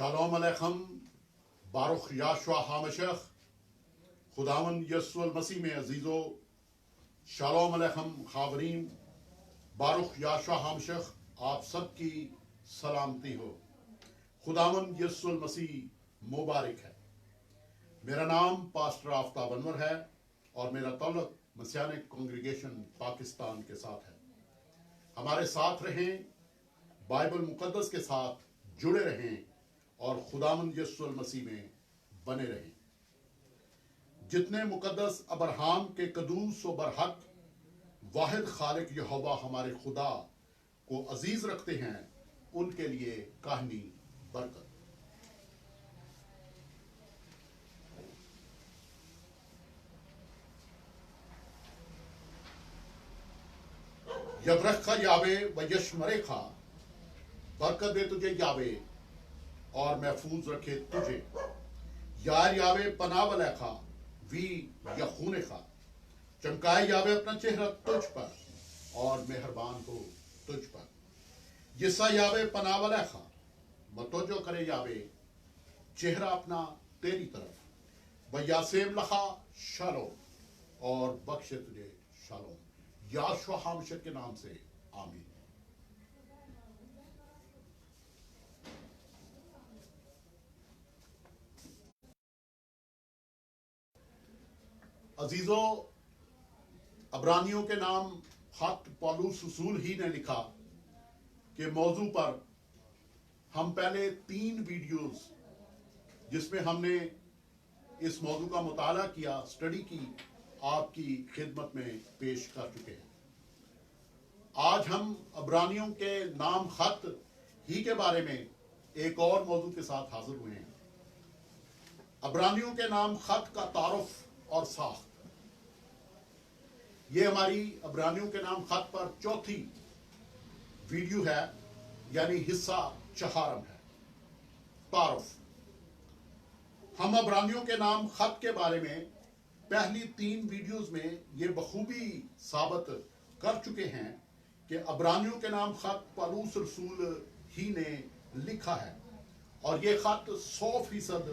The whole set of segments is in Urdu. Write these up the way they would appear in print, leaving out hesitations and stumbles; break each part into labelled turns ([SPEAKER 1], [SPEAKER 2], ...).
[SPEAKER 1] شالوم علیکم بارخ یاشوا ہامشخ خداون یسوع المسیح میں عزیزو شالوم علیکم خاورین بارخ یاشوا ہامشخ آپ سب کی سلامتی ہو. خداون یسوع المسیح مبارک ہے. میرا نام پاسٹر آفتاب انور ہے اور میرا تعلق مسیانک کانگریگیشن پاکستان کے ساتھ ہے. ہمارے ساتھ رہیں، بائبل مقدس کے ساتھ جڑے رہیں اور خداوند یسوع المسیح میں بنے رہیں. جتنے مقدس ابراہیم کے قدوس و برحق واحد خالق یہوہ ہمارے خدا کو عزیز رکھتے ہیں، ان کے لیے کاہنی برکت. یبرخہ یاوے و یشمرخہ، برکت دے تجھے یاوے اور محفوظ رکھے تجھے. یار یاوے پناہ ولیخا وی یخون خا، چمکائے یاوے اپنا چہرہ تجھ پر اور مہربان ہو تجھ پر. یسا یاوے پناہ ولیخا، متوجہ کرے یاوے چہرہ اپنا تیری طرف. و یاسیم لخا شالوم، اور بخشے تجھے شالوم. یاشوا ہامشک کے نام سے آمین. عزیزو، عبرانیوں کے نام خط پولس رسول ہی نے لکھا کہ موضوع پر ہم پہلے 3 ویڈیوز جس میں ہم نے اس موضوع کا مطالعہ کیا، اسٹڈی کی، آپ کی خدمت میں پیش کر چکے ہیں. آج ہم عبرانیوں کے نام خط ہی کے بارے میں ایک اور موضوع کے ساتھ حاضر ہوئے ہیں. عبرانیوں کے نام خط کا تعارف اور ساخت. یہ ہماری عبرانیوں کے نام خط پر 4تھی ویڈیو ہے، یعنی حصہ 4 ہے. تعارف. ہم عبرانیوں کے نام خط کے بارے میں پہلی 3 ویڈیوز میں یہ بخوبی ثابت کر چکے ہیں کہ عبرانیوں کے نام خط پولس رسول ہی نے لکھا ہے اور یہ خط 100%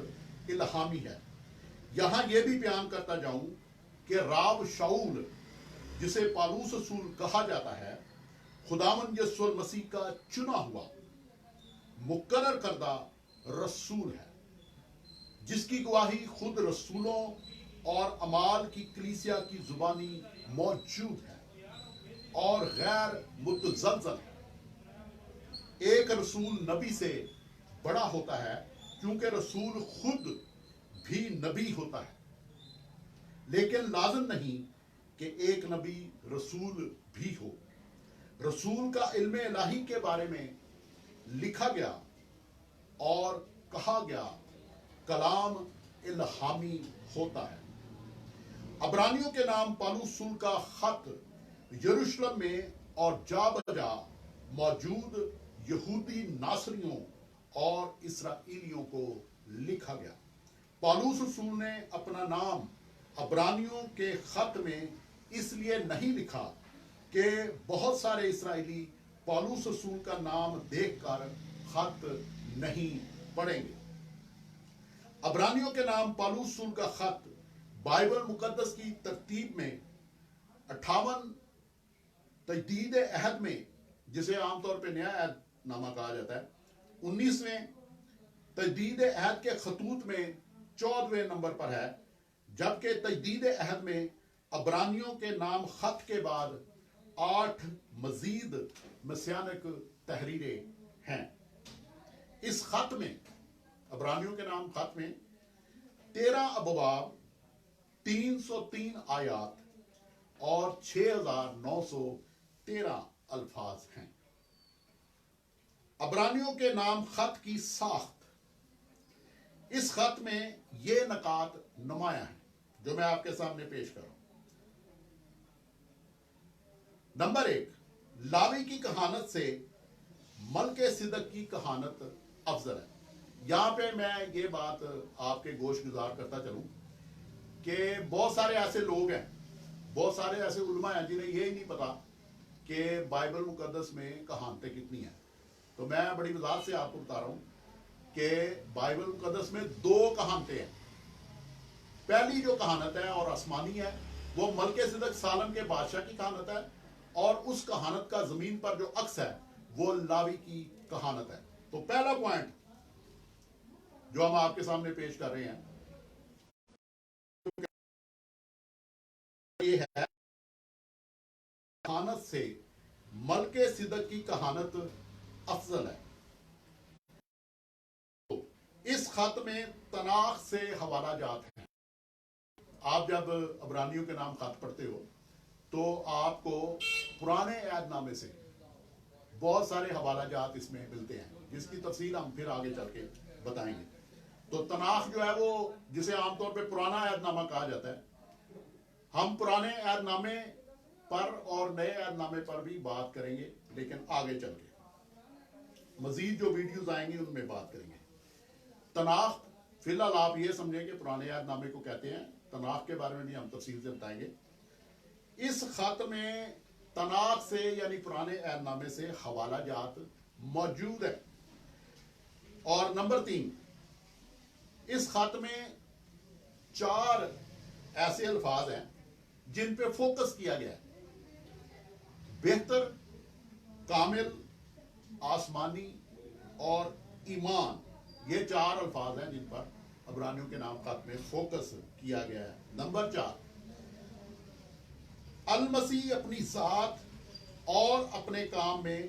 [SPEAKER 1] الہامی ہے. یہاں یہ بھی بیان کرتا جاؤں کہ راو شاؤل، جسے پولس رسول کہا جاتا ہے، خداوند یسوع المسیح کا چنا ہوا مقرر کردہ رسول ہے، جس کی گواہی خود رسولوں اور اعمال کی کلیسیا کی زبانی موجود ہے اور غیر متزلزل ہے. ایک رسول نبی سے بڑا ہوتا ہے کیونکہ رسول خود بھی نبی ہوتا ہے، لیکن لازم نہیں کہ ایک نبی رسول بھی ہو. رسول کا علم الہی کے بارے میں لکھا گیا اور کہا گیا کلام الہامی ہوتا ہے. عبرانیوں کے نام پولس رسول کا خط یروشلم میں اور جا بجا موجود یہودی ناصریوں اور اسرائیلیوں کو لکھا گیا. پولس رسول نے اپنا نام عبرانیوں کے خط میں اس لیے نہیں لکھا کہ بہت سارے اسرائیلی پولس رسول کا نام دیکھ کر خط نہیں پڑھیں گے. عبرانیوں کے نام پولس رسول کا خط بائبل مقدس کی ترتیب میں 58 تجدید عہد میں، جسے عام طور پہ نیا عہد نامہ کہا جاتا ہے، 19ویں تجدید عہد کے خطوط میں 14ویں نمبر پر ہے، جبکہ تجدید عہد میں عبرانیوں کے نام خط کے بعد 8 مزید مسیانک تحریریں ہیں. اس خط میں، عبرانیوں کے نام خط میں 13 ابواب، 303 آیات اور 6913 الفاظ ہیں. عبرانیوں کے نام خط کی ساخت. اس خط میں یہ نکات نمایاں ہیں جو میں آپ کے سامنے پیش کر رہا ہوں. نمبر 1، لاوی کی کہانت سے ملک صدق کی کہانت افضل ہے. یہاں پہ میں یہ بات آپ کے گوش گزار کرتا چلوں کہ بہت سارے ایسے لوگ ہیں، بہت سارے ایسے علماء ہیں جنہیں یہ ہی نہیں پتا کہ بائبل مقدس میں کہانتیں کتنی ہیں. تو میں بڑی وضاحت سے آپ کو بتا رہا ہوں کہ بائبل مقدس میں دو کہانتیں ہیں. پہلی جو کہانت ہے اور آسمانی ہے وہ ملک صدق سالم کے بادشاہ کی کہانت ہے, اور اس کہانت کا زمین پر جو عکس ہے وہ لاوی کی کہانت ہے. تو پہلا پوائنٹ جو ہم آپ کے سامنے پیش کر رہے ہیں یہ ہے کہانت سے ملک صدق کی کہانت افضل ہے. اس خط میں تناخ سے حوالہ جات ہیں. آپ جب عبرانیوں کے نام خط پڑھتے ہو تو آپ کو پرانے عہد نامے سے بہت سارے حوالہ جات اس میں ملتے ہیں, جس کی تفصیل ہم پھر آگے چل کے بتائیں گے. تو تناخ جو ہے وہ جسے عام طور پہ پرانا عہد نامہ کہا جاتا ہے, ہم پرانے عہد نامے پر اور نئے عہد نامے پر بھی بات کریں گے, لیکن آگے چل کے مزید جو ویڈیوز آئیں گی ان میں بات کریں گے. تناخ فی الحال آپ یہ سمجھیں کہ پرانے عہد نامے کو کہتے ہیں, تناخ کے بارے میں بھی ہم تفصیل سے بتائیں گے. اس خط میں تناخ سے یعنی پرانے عہد نامے سے حوالہ جات موجود ہے. اور نمبر 3, اس خط میں 4 ایسے الفاظ ہیں جن پہ فوکس کیا گیا ہے. بہتر, کامل, آسمانی اور ایمان, یہ 4 الفاظ ہیں جن پر عبرانیوں کے نام خط میں فوکس کیا گیا ہے. نمبر 4, المسیح اپنی ذات اور اپنے کام میں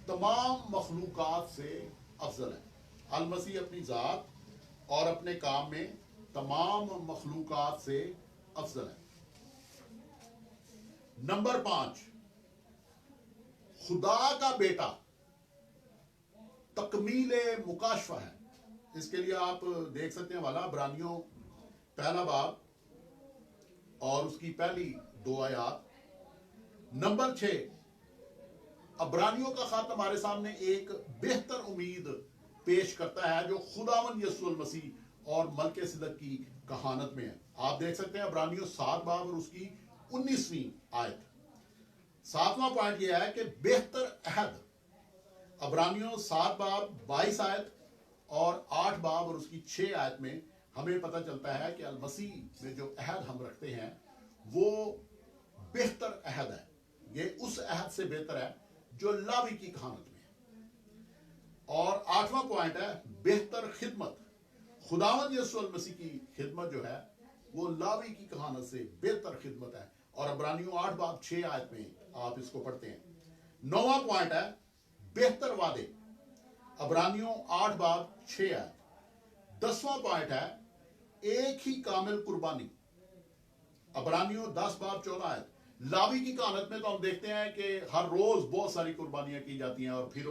[SPEAKER 1] تمام مخلوقات سے افضل ہے. المسیح اپنی ذات اور اپنے کام میں تمام مخلوقات سے افضل ہے. نمبر 5, خدا کا بیٹا تکمیل مکاشفہ ہے. اس کے لیے آپ دیکھ سکتے ہیں والا عبرانیوں پہلا باب اور اس کی پہلی 2 آیات. نمبر 6, عبرانیوں کا خط ہمارے سامنے ایک بہتر امید پیش کرتا ہے جو خداوند یسوع المسیح اور ملک صدق کی کہانت میں ہے. آپ دیکھ سکتے ہیں عبرانیوں 7 باب اور اس کی 19ویں آیت. 7واں پوائنٹ یہ ہے کہ بہتر عہد. عبرانیوں 7 باب 22 آیت اور 8 باب اور اس کی 6 آیت میں ہمیں پتہ چلتا ہے کہ المسیح میں جو عہد ہم رکھتے ہیں وہ بہتر عہد ہے. یہ اس عہد سے بہتر ہے جو لاوی کی کہانت میں ہے. اور 8واں پوائنٹ ہے بہتر خدمت. خداوند یسوع المسیح کی خدمت جو ہے وہ لاوی کی کہانت سے بہتر خدمت ہے, اور عبرانیوں 8 باب 6 آیت میں آپ اس کو پڑھتے ہیں. 9واں پوائنٹ ہے بہتر وعدے. عبرانیوں 8 باب 6 آیت. 10واں پوائنٹ ہے ایک ہی کامل قربانی. عبرانیوں 10 باب 14 آیت. لاوی کی کہانت میں تو ہم دیکھتے ہیں کہ ہر روز بہت ساری قربانیاں کی جاتی ہیں اور پھر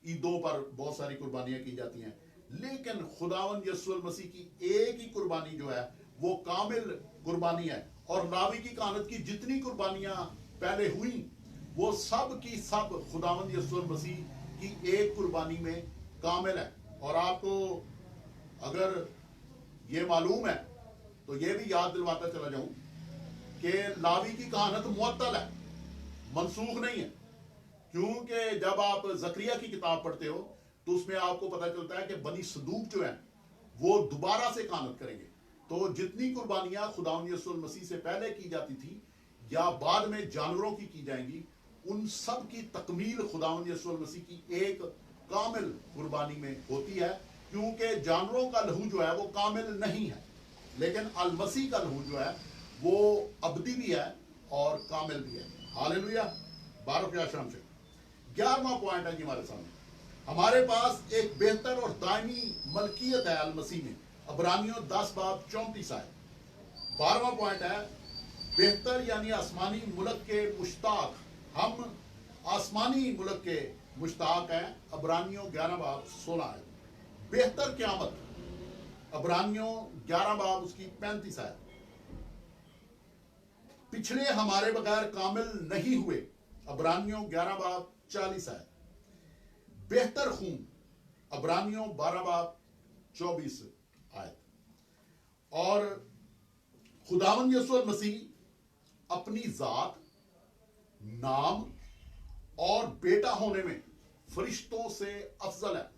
[SPEAKER 1] عیدوں پر بہت ساری قربانیاں کی جاتی ہیں, لیکن خداوند یسوع المسیح کی ایک ہی قربانی جو ہے وہ کامل قربانی ہے. اور لاوی کی کہانت کی جتنی قربانیاں پہلے ہوئیں وہ سب کی سب خداوند یسوع المسیح کی ایک قربانی میں کامل ہے. اور آپ کو اگر یہ معلوم ہے تو یہ بھی یاد دلواتا چلا جاؤں کہ لاوی کی کہانت معطل ہے, منسوخ نہیں ہے. کیونکہ جب آپ زکریا کی کتاب پڑھتے ہو تو اس میں آپ کو پتہ چلتا ہے کہ بنی صدوق جو ہیں وہ دوبارہ سے کہانت کریں گے. تو جتنی قربانیاں خداوند یسوع المسیح سے پہلے کی جاتی تھی یا بعد میں جانوروں کی جائیں گی, ان سب کی تکمیل خداوند یسوع المسیح کی ایک کامل قربانی میں ہوتی ہے. کیونکہ جانوروں کا لہو جو ہے وہ کامل نہیں ہے, لیکن المسیح کا لہو جو ہے وہ ابدی بھی ہے اور کامل بھی ہے. ہاللیلویا, بارک یا شام سے. 11واں پوائنٹ ہے جی ہمارے سامنے. ہمارے پاس ایک بہتر اور دائمی ملکیت ہے المسیح میں. عبرانیوں 10 باب 34 آیت. 12واں پوائنٹ ہے بہتر یعنی آسمانی ملک کے مشتاق. ہم آسمانی ملک کے مشتاق ہیں. عبرانیوں 11 باب 16 آیت. بہتر قیامت. عبرانیوں 11 باب اس کی 35 آیت. پچھلے ہمارے بغیر کامل نہیں ہوئے. عبرانیوں 11 باب 40 آیت. بہتر خون. عبرانیوں 12 باب 24 آیت. اور خداوند یسوع المسیح اپنی ذات, نام اور بیٹا ہونے میں فرشتوں سے افضل ہے.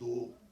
[SPEAKER 1] 2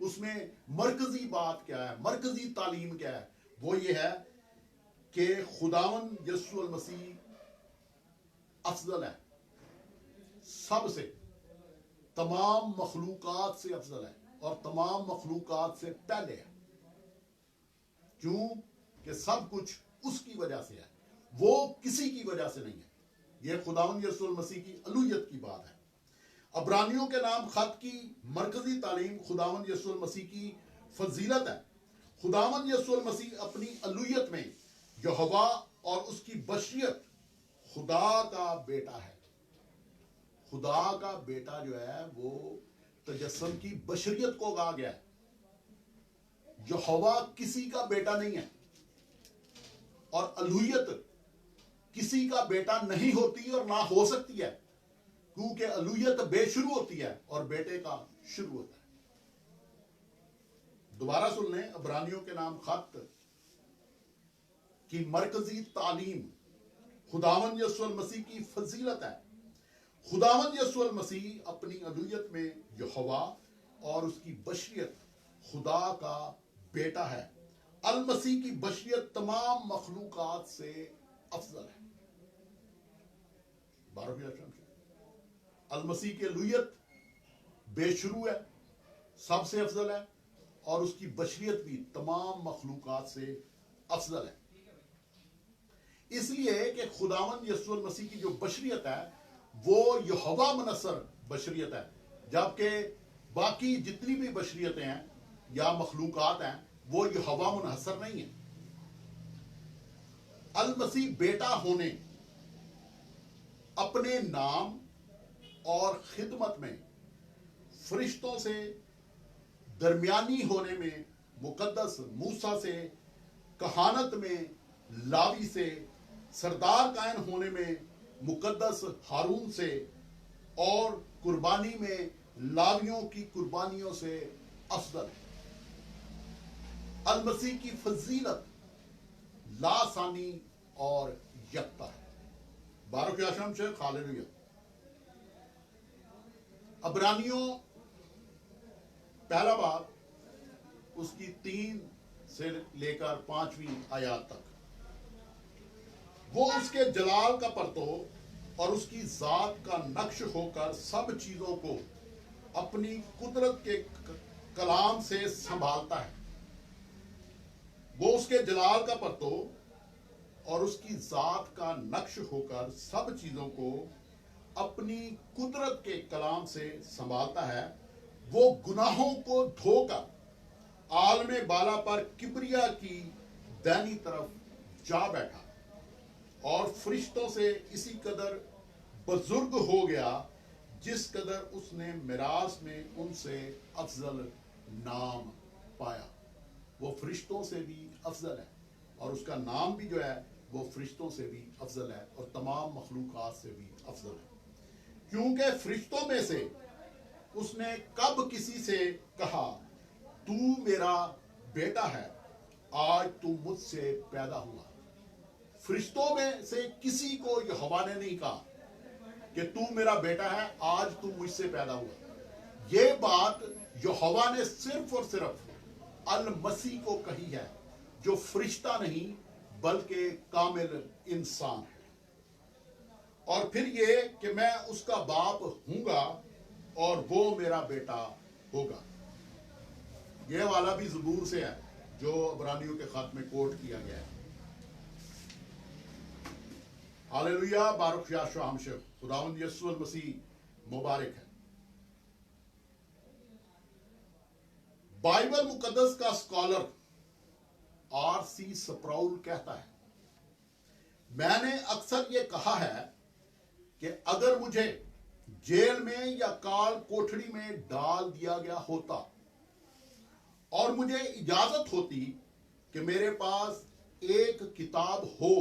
[SPEAKER 1] اس میں مرکزی بات کیا ہے، مرکزی تعلیم کیا ہے؟ وہ یہ ہے کہ خداوند یسوع المسیح افضل ہے، سب سے، تمام مخلوقات سے افضل ہے اور تمام مخلوقات سے پہلے ہے۔ کیوں کہ سب کچھ اس کی وجہ سے ہے، وہ کسی کی وجہ سے نہیں ہے۔ یہ خداوند یسوع المسیح کی الوہیت کی بات ہے۔ عبرانیوں کے نام خط کی مرکزی تعلیم خداوند یسوع المسیح کی فضیلت ہے۔ خداوند یسوع المسیح اپنی الوہیت میں یہوہ اور اس کی بشریت خدا کا بیٹا ہے۔ خدا کا بیٹا جو ہے وہ تجسم کی بشریت کو کہا گیا ہے۔ یہوہ کسی کا بیٹا نہیں ہے، اور الوہیت کسی کا بیٹا نہیں ہوتی اور نہ ہو سکتی ہے، کیونکہ الوہیت بے شروع ہوتی ہے اور بیٹے کا شروع ہوتا ہے۔ دوبارہ سن لیں، عبرانیوں کے نام خط کی مرکزی تعلیم خداوند یسوع المسیح کی فضیلت ہے۔ خداوند یسوع المسیح اپنی الوہیت میں یہوہ اور اس کی بشریت خدا کا بیٹا ہے۔ المسیح کی بشریت تمام مخلوقات سے افضل ہے۔ المسیح کی الوہیت بے شروع ہے، سب سے افضل ہے، اور اس کی بشریت بھی تمام مخلوقات سے افضل ہے۔ اس لیے کہ خداوند یسوع المسیح کی جو بشریت ہے وہ یہوہ منحصر بشریت ہے، جبکہ باقی جتنی بھی بشریتیں ہیں یا مخلوقات ہیں وہ یہوہ منحصر نہیں ہیں۔ المسیح بیٹا ہونے، اپنے نام اور خدمت میں، فرشتوں سے درمیانی ہونے میں، مقدس موسیٰ سے، کہانت میں لاوی سے، سردار کائن ہونے میں مقدس ہارون سے، اور قربانی میں لاویوں کی قربانیوں سے افضل ہے۔ المسیح کی فضیلت لاسانی اور یکتا ہے۔ بارک یاشم شیخ، ہاللیلویہ۔ عبرانیوں پہلا باب اس کی 3 سے لے کر 5ویں آیات تک، وہ اس کے جلال کا پرتو اور اس کی ذات کا نقش ہو کر سب چیزوں کو اپنی قدرت کے کلام سے سنبھالتا ہے۔ وہ اس کے جلال کا پرتو اور اس کی ذات کا نقش ہو کر سب چیزوں کو اپنی قدرت کے کلام سے سنبھالتا ہے۔ وہ گناہوں کو دھو کر عالم بالا پر کبریا کی دائنی طرف جا بیٹھا، اور فرشتوں سے اسی قدر بزرگ ہو گیا جس قدر اس نے میراث میں ان سے افضل نام پایا۔ وہ فرشتوں سے بھی افضل ہے، اور اس کا نام بھی جو ہے وہ فرشتوں سے بھی افضل ہے اور تمام مخلوقات سے بھی افضل ہے، کیونکہ فرشتوں میں سے اس نے کب کسی سے کہا تو میرا بیٹا ہے، آج تو مجھ سے پیدا ہوا۔ فرشتوں میں سے کسی کو یہوہ نے نہیں کہا کہ تو میرا بیٹا ہے، آج تو مجھ سے پیدا ہوا۔ یہ بات یہوہ نے صرف اور صرف المسیح کو کہی ہے، جو فرشتہ نہیں بلکہ کامل انسان ہے۔ اور پھر یہ کہ میں اس کا باپ ہوں گا اور وہ میرا بیٹا ہوگا۔ یہ والا بھی زبور سے ہے جو عبرانیوں کے خط میں کوٹ کیا گیا ہے۔ ہاللیلویہ، بارک یاشوع ہمشہ، خداوند یسوع المسیح مبارک ہے۔ بائبل مقدس کا اسکالر R.C. سپراؤل کہتا ہے، میں نے اکثر یہ کہا ہے کہ اگر مجھے جیل میں یا کال کوٹھڑی میں ڈال دیا گیا ہوتا اور مجھے اجازت ہوتی کہ میرے پاس ایک کتاب ہو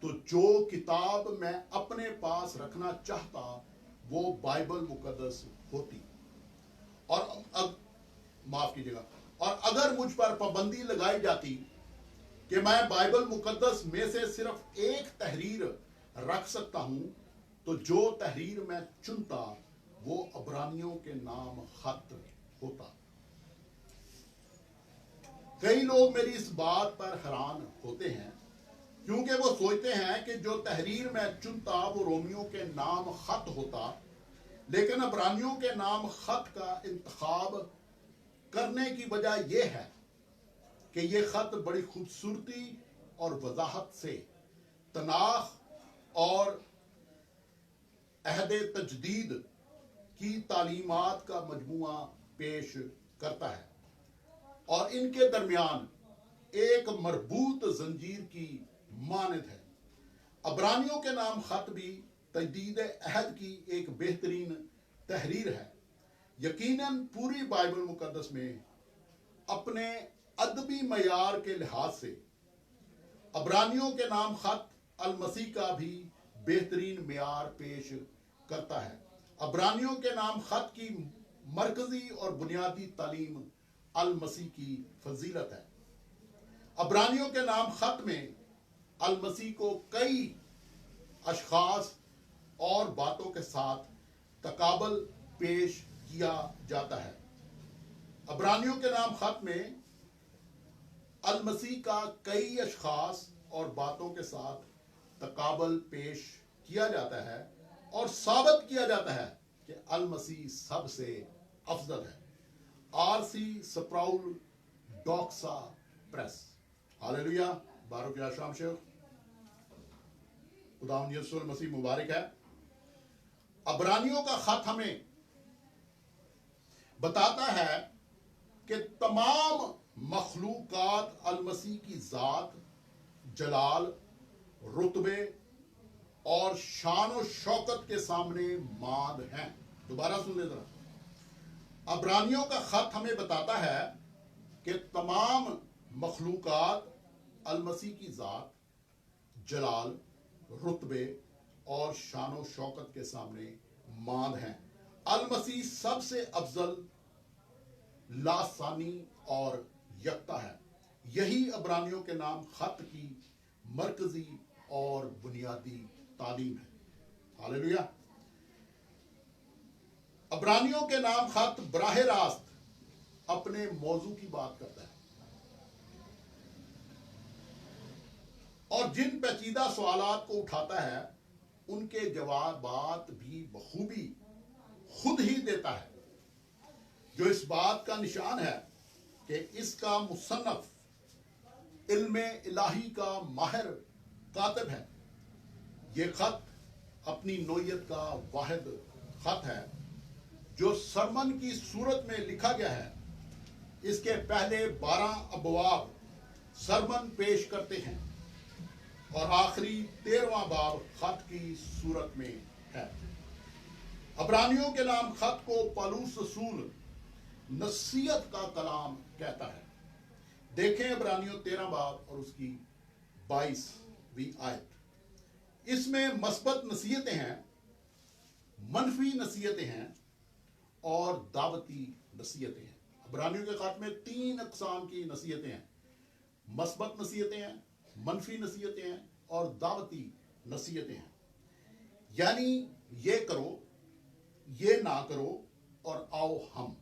[SPEAKER 1] تو جو کتاب میں اپنے پاس رکھنا چاہتا وہ بائبل مقدس ہوتی، اور معاف کیجیے گا، اور اگر مجھ پر پابندی لگائی جاتی کہ میں بائبل مقدس میں سے صرف ایک تحریر رکھ سکتا ہوں تو جو تحریر میں چنتا وہ عبرانیوں کے نام خط ہوتا۔ کئی لوگ میری اس بات پر حیران ہوتے ہیں کیونکہ وہ سوچتے ہیں کہ جو تحریر میں چنتا وہ رومیوں کے نام خط ہوتا، لیکن عبرانیوں کے نام خط کا انتخاب کرنے کی وجہ یہ ہے کہ یہ خط بڑی خوبصورتی اور وضاحت سے تناخ اور عہد تجدید کی تعلیمات کا مجموعہ پیش کرتا ہے اور ان کے درمیان ایک مربوط زنجیر کی مانند ہے۔ عبرانیوں کے نام خط بھی تجدید عہد کی ایک بہترین تحریر ہے۔ یقیناً پوری بائبل مقدس میں اپنے ادبی معیار کے لحاظ سے عبرانیوں کے نام خط المسیح کا بھی بہترین معیار پیش کرتا ہے۔ عبرانیوں کے نام خط کی مرکزی اور بنیادی تعلیم المسیح کی فضیلت ہے۔ عبرانیوں کے نام خط میں المسیح کو کئی اشخاص اور باتوں کے ساتھ تقابل پیش کیا جاتا ہے۔ عبرانیوں کے نام خط میں المسیح کا کئی اشخاص اور باتوں کے ساتھ تقابل پیش کیا جاتا ہے اور ثابت کیا جاتا ہے کہ المسیح سب سے افضل ہے۔ آر.سی. سپراؤل ڈاکسا پریس۔ ہاللیلویہ، بارک یا شام شیخ، خداوند یسوع المسیح مبارک ہے۔ عبرانیوں کا خط ہمیں بتاتا ہے کہ تمام مخلوقات المسیح کی ذات، جلال، رتبے اور شان و شوکت کے سامنے ماند ہیں۔ دوبارہ سن لیں ذرا۔ عبرانیوں کا خط ہمیں بتاتا ہے کہ تمام مخلوقات المسیح کی ذات، جلال، رتبے اور شان و شوکت کے سامنے ماند ہیں۔ المسیح سب سے افضل، لاسانی اور یکتا ہے۔ یہی عبرانیوں کے نام خط کی مرکزی اور بنیادی تعلیم ہے۔ ہاللیلویہ۔ عبرانیوں کے نام خط براہ راست اپنے موضوع کی بات کرتا ہے اور جن پیچیدہ سوالات کو اٹھاتا ہے ان کے جوابات بھی بخوبی خود ہی دیتا ہے، جو اس بات کا نشان ہے کہ اس کا مصنف علم الہی کا ماہر کاتب ہے۔ یہ خط اپنی نوعیت کا واحد خط ہے جو سرمن کی صورت میں لکھا گیا ہے۔ اس کے پہلے 12 ابواب سرمن پیش کرتے ہیں اور آخری 13واں باب خط کی صورت میں ہے۔ عبرانیوں کے نام خط کو پالوس رسول نصیحت کا کلام کہتا ہے۔ دیکھیں عبرانیوں 13 باب اور اس کی 22ویں آیت۔ اس میں مثبت نصیحتیں ہیں، منفی نصیحتیں ہیں اور دعوتی نصیحتیں ہیں۔ عبرانیوں کے خط میں 3 اقسام کی نصیحتیں ہیں، مثبت نصیحتیں ہیں، منفی نصیحتیں ہیں اور دعوتی نصیحتیں ہیں۔ یعنی یہ کرو، یہ نہ کرو اور آؤ ہم۔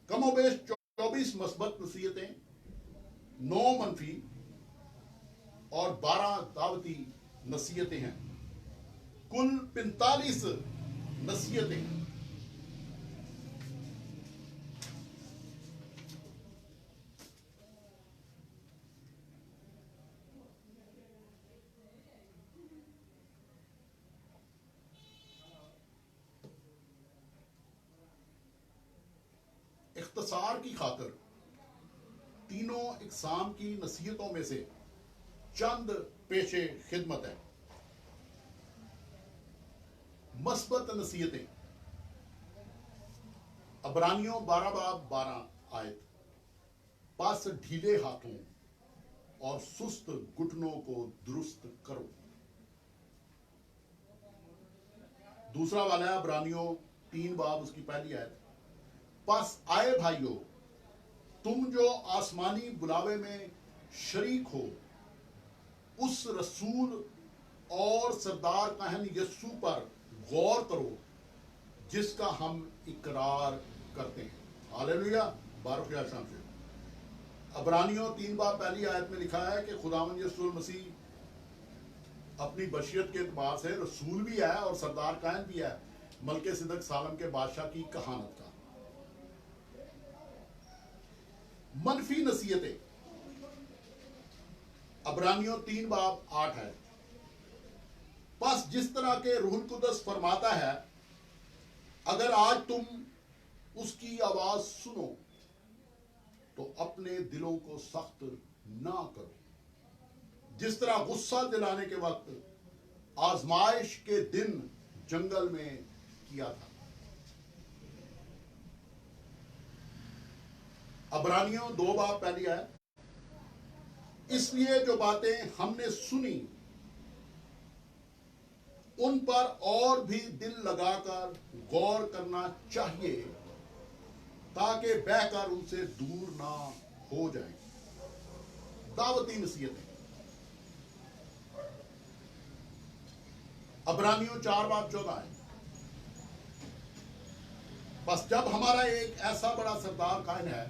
[SPEAKER 1] کم و بیش 24 مثبت نصیحتیں، 9 منفی اور 12 دعوتی نصیحتیں ہیں، کل 45 نصیحتیں۔ اختصار کی خاطر تینوں اقسام کی نصیحتوں میں سے چند پیش خدمت ہے۔ مثبت نصیحتیں۔ عبرانیوں 12 باب 12 آیت۔ پس ڈھیلے ہاتھوں اور سست گھٹنوں کو درست کرو۔ دوسرا والا ہے عبرانیوں 3 باب اس کی پہلی آیت۔ پس آئے بھائیو، تم جو آسمانی بلاوے میں شریک ہو، اس رسول اور سردار کاہن یسوع پر غور کرو جس کا ہم اقرار کرتے ہیں۔ ہاللیلویہ، بارک یا شام سے۔ عبرانیوں 3 باب پہلی آیت میں لکھا ہے کہ خداوند یسوع المسیح اپنی بشریت کے اعتبار سے رسول بھی ہے اور سردار کائن بھی ہے ملک صدق سالم کے بادشاہ کی کہانت کا۔ منفی نصیحتیں، عبرانیوں 3 باب 8 ہے، بس جس طرح کے روح القدس فرماتا ہے اگر آج تم اس کی آواز سنو تو اپنے دلوں کو سخت نہ کرو، جس طرح غصہ دلانے کے وقت آزمائش کے دن جنگل میں کیا تھا۔ عبرانیوں 2 باب پہلی ہے، اس لیے جو باتیں ہم نے سنی ان پر اور بھی دل لگا کر غور کرنا چاہیے تاکہ بہہ کر ان سے دور نہ ہو جائیں۔ دعوتی نصیحتیں، عبرانیوں 4 باب 14 ہے، بس جب ہمارا ایک ایسا بڑا سردار کائن ہے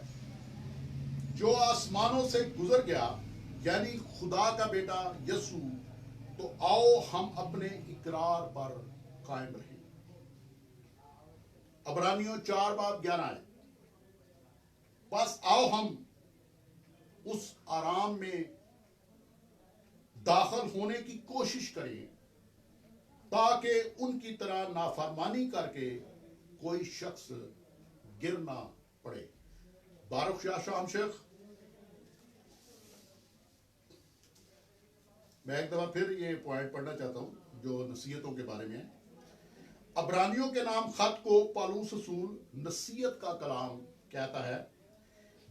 [SPEAKER 1] جو آسمانوں سے گزر گیا یعنی خدا کا بیٹا یسوع، تو آؤ ہم اپنے اقرار پر قائم رہیں۔ عبرانیوں 4 باب 11 ہے، بس آؤ ہم اس آرام میں داخل ہونے کی کوشش کریں تاکہ ان کی طرح نافرمانی کر کے کوئی شخص گر نہ پڑے۔ بارک شاہ شام شیخ، میں ایک دفعہ پھر یہ پوائنٹ پڑھنا چاہتا ہوں جو نصیحتوں کے بارے میں ہے۔ عبرانیوں کے نام خط کو پالوس رسول نصیحت کا کلام کہتا ہے۔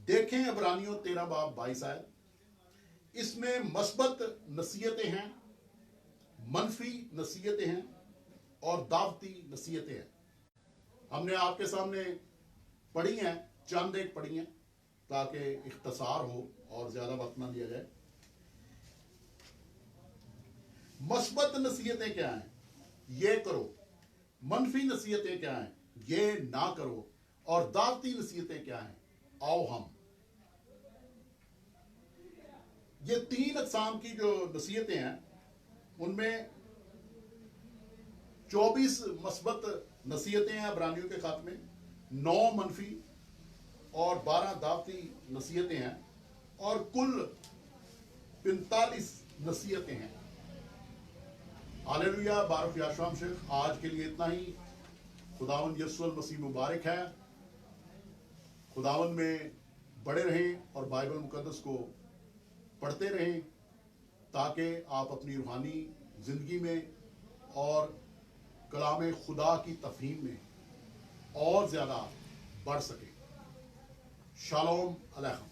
[SPEAKER 1] دیکھیں عبرانیوں 13 باب 22 آیت، اس میں مثبت نصیحتیں ہیں، منفی نصیحتیں ہیں اور دعوتی نصیحتیں ہیں۔ ہم نے آپ کے سامنے پڑھی ہیں، چند ایک پڑھی ہیں تاکہ اختصار ہو اور زیادہ وقت نہ لیا جائے۔ مثبت نصیحتیں کیا ہیں؟ یہ کرو۔ منفی نصیحتیں کیا ہیں؟ یہ نہ کرو۔ اور دعوتی نصیحتیں کیا ہیں؟ آؤ ہم۔ یہ 3 اقسام کی جو نصیحتیں ہیں ان میں 24 مثبت نصیحتیں ہیں عبرانیوں کے خط میں، 9 منفی اور 12 دعوتی نصیحتیں ہیں، اور کل 45 نصیحتیں ہیں۔ ہاللیلویہ، بارک یا شام شیخ۔ آج کے لیے اتنا ہی۔ خداوند یسوع المسیح مبارک ہے۔ خداوند میں بڑے رہیں اور بائبل مقدس کو پڑھتے رہیں تاکہ آپ اپنی روحانی زندگی میں اور کلام خدا کی تفہیم میں اور زیادہ بڑھ سکیں۔ شالوم علیکم۔